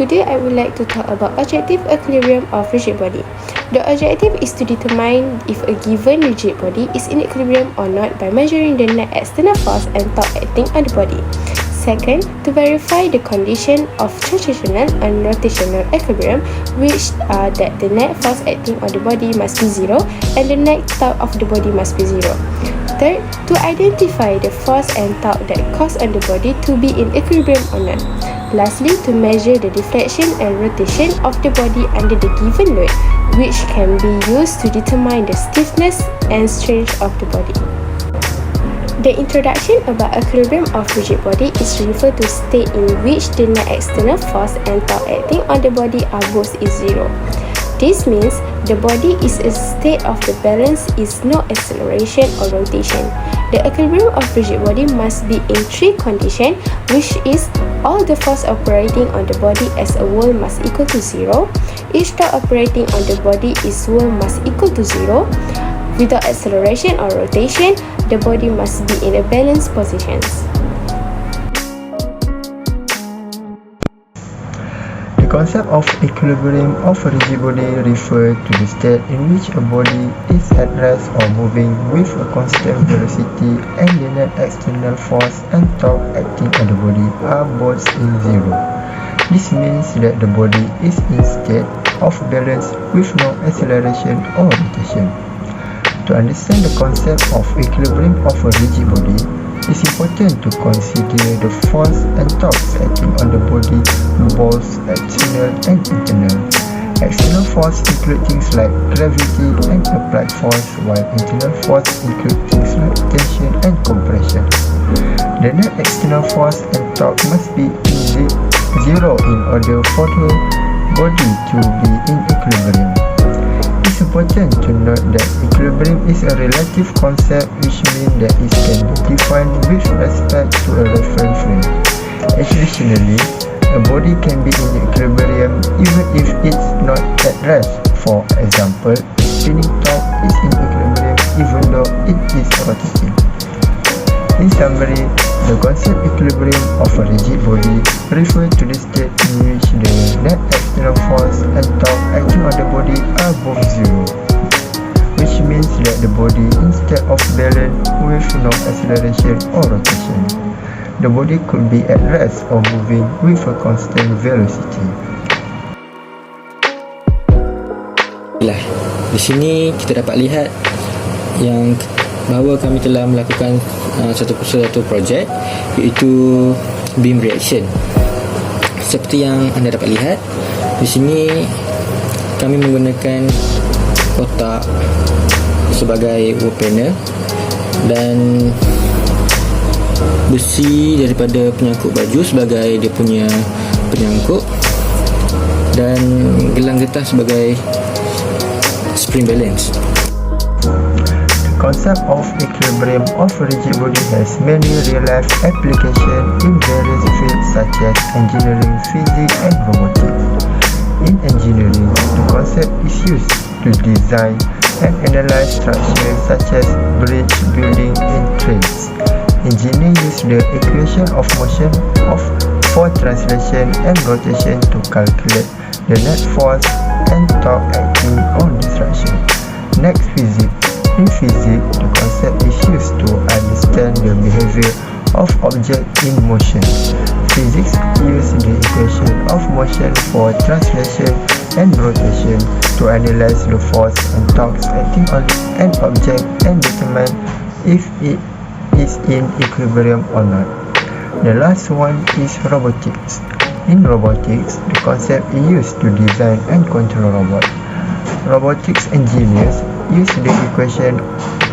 Today I would like to talk about objective equilibrium of rigid body. The objective is to determine if a given rigid body is in equilibrium or not by measuring the net external force and torque acting on the body. Second, to verify the condition of translational and rotational equilibrium, which are that the net force acting on the body must be zero and the net torque of the body must be zero. Third, to identify the force and torque that cause on the body to be in equilibrium or not. Lastly, to measure the deflection and rotation of the body under the given load, which can be used to determine the stiffness and strength of the body. The introduction about equilibrium of rigid body is referred to state in which the net external force and torque acting on the body are both is zero. This means the body is a state of the balance, is no acceleration or rotation. The equilibrium of rigid body must be in three conditions, which is all the force operating on the body as a whole must equal to zero, each torque operating on the body is whole must equal to zero. Without acceleration or rotation, the body must be in a balanced position. The concept of equilibrium of a rigid body refers to the state in which a body is at rest or moving with a constant velocity and the net external force and torque acting on the body are both in zero. This means that the body is in state of balance with no acceleration or rotation. To understand the concept of equilibrium of a rigid body, it is important to consider the force and torques acting on the body, both external and internal. External force include things like gravity and applied force, while internal force include things like tension and compression. The net external force and torque must be in zero in order for the body to be in equilibrium. It's important to note that equilibrium is a relative concept, which means that it can be defined with respect to a reference frame. Additionally, a body can be in equilibrium even if it's not at rest. For example, a spinning top is in equilibrium even though it is rotating. In summary, the concept equilibrium of a rigid body refers to the state in which the net external force and torque acting on the body are both zero, which means that the body is in state of balance with no acceleration or rotation. The body could be at rest or moving with a constant velocity. Di sini kita dapat lihat yang bahawa kami telah melakukan satu projek, iaitu beam reaction. Seperti yang anda dapat lihat di sini, kami menggunakan kotak sebagai wood panel dan besi daripada penyangkut baju sebagai dia punya penyangkut dan gelang getah sebagai spring balance. The concept of equilibrium of a rigid body has many real-life applications in various fields such as engineering, physics, and robotics. In engineering, the concept is used to design and analyze structures such as bridge, building, and trains. Engineers use the equation of motion for translation and rotation to calculate the net force and torque acting on the structure. Next, physics. In physics, the concept is used to understand the behavior of objects in motion. Physics uses the equation of motion for translation and rotation to analyze the force and torques acting on an object and determine if it is in equilibrium or not. The last one is robotics. In robotics, the concept is used to design and control robots. Robotics engineers use the equation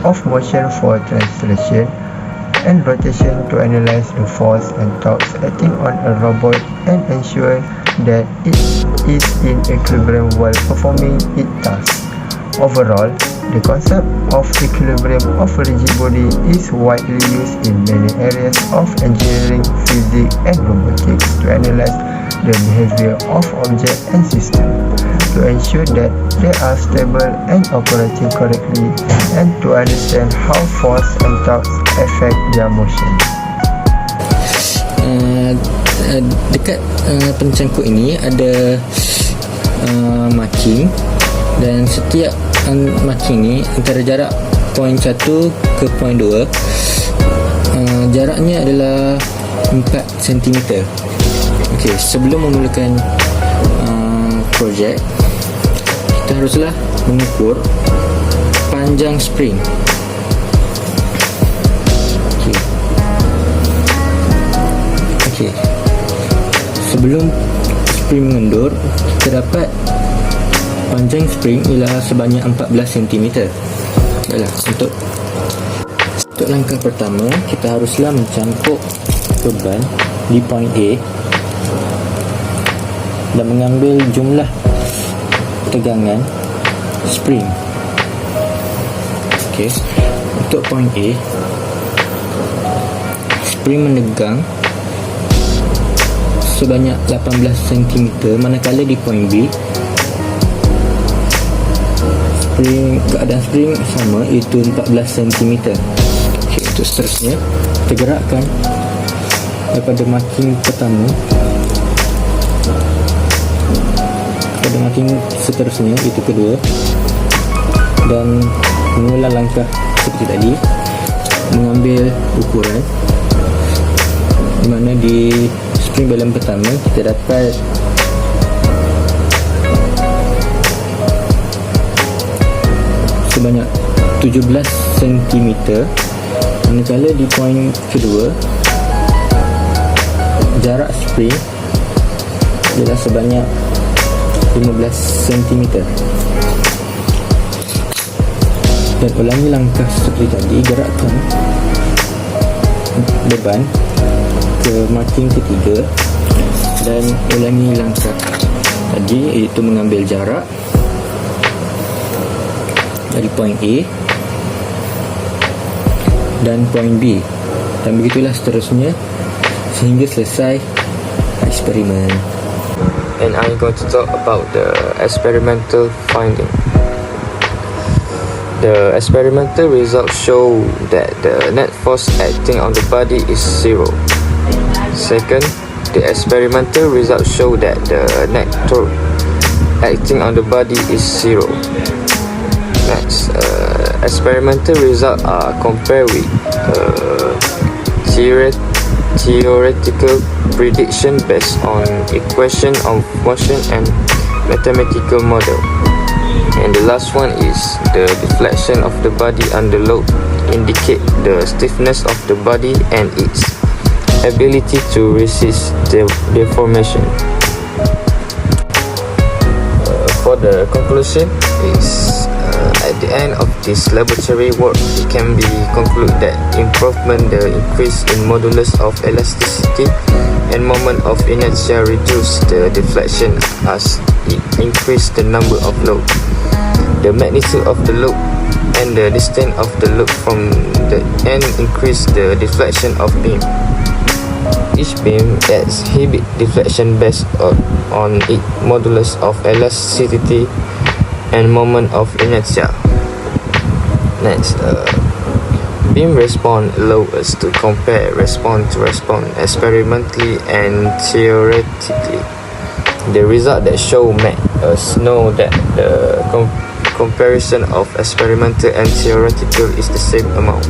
of motion for translation and rotation to analyze the force and torques acting on a robot and ensure that it is in equilibrium while performing its task. Overall, the concept of equilibrium of a rigid body is widely used in many areas of engineering, physics, and robotics to analyze the behavior of objects and systems, to ensure that they are stable and operating correctly, and to understand how force and torque affect their motion. dekat pencangkut ini ada marking, dan setiap marking ni antara jarak poin 1 ke poin 2, jaraknya adalah 4 cm. Okey, sebelum memulakan projek, kita haruslah mengukur panjang spring. Okey. Sebelum spring mengendur, kita dapat panjang spring ialah sebanyak 14 cm. Baiklah, untuk langkah pertama, kita haruslah mencangkuk beban di point A dan mengambil jumlah tegangan spring. Okey, untuk point A, spring menegang sebanyak 18 cm, manakala di point B keadaan spring sama, iaitu 14 cm. Okay, untuk seterusnya kita gerakkan daripada marking pertama kepada marking seterusnya, iaitu kedua, dan mengulang langkah seperti tadi, mengambil ukuran, di mana di spring balance pertama kita dapat sebanyak 17 cm, manakala di poin kedua jarak spring adalah sebanyak 15 cm. Dan ulangi langkah seperti tadi, gerakkan beban ke marking ketiga dan ulangi langkah tadi, iaitu mengambil jarak dari point A dan point B, dan begitulah seterusnya sehingga selesai eksperimen. And I'm going to talk about the experimental finding. The experimental results show that the net force acting on the body is 0. Second, the experimental results show that the net torque acting on the body is 0. Next, experimental results are compared with theoretical prediction based on equation of motion and mathematical model. And the last one is the deflection of the body under load indicate the stiffness of the body and its ability to resist deformation. For the conclusion is at the end of this laboratory work, it can be concluded that improvement, the increase in modulus of elasticity and moment of inertia reduce the deflection as it increase the number of load, the magnitude of the load and the distance of the load from the end increase the deflection of beam. Each beam exhibit deflection based on its modulus of elasticity and moment of inertia. Next, beam response allows us to compare response to response experimentally and theoretically. The result that show make us know that the comparison of experimental and theoretical is the same amount.